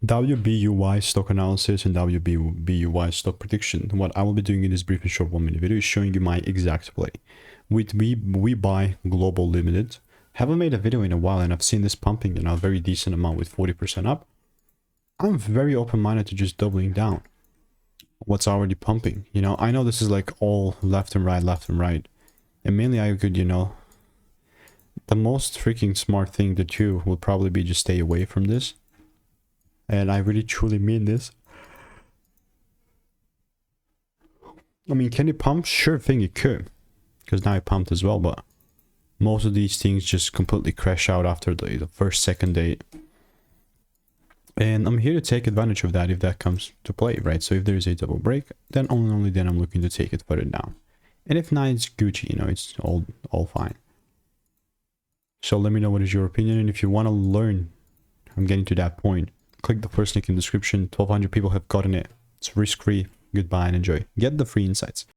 WBUY stock analysis and WBUY stock prediction. What I will be doing in this brief and short 1 minute video is showing you my exact play with Webuy Global Limited. Haven't made a video in a while and I've seen this pumping in a very decent amount with 40% up. I'm very open-minded to just doubling down what's already pumping. You know, I know this is like all left and right, and mainly I could, you know, the most freaking smart thing to do will probably be just stay away from this. And I really truly mean this. I mean, can it pump? Sure thing it could, because now it pumped as well, but most of these things just completely crash out after the first, second day. And I'm here to take advantage of that if that comes to play, right? So if there's a double break, then only then I'm looking to take it further down. And if not, it's Gucci, you know, it's all fine. So let me know what is your opinion, and if you want to learn, I'm getting to that point, click the first link in the description. 1,200 people have gotten it. It's risk-free. Goodbye and enjoy. Get the free insights.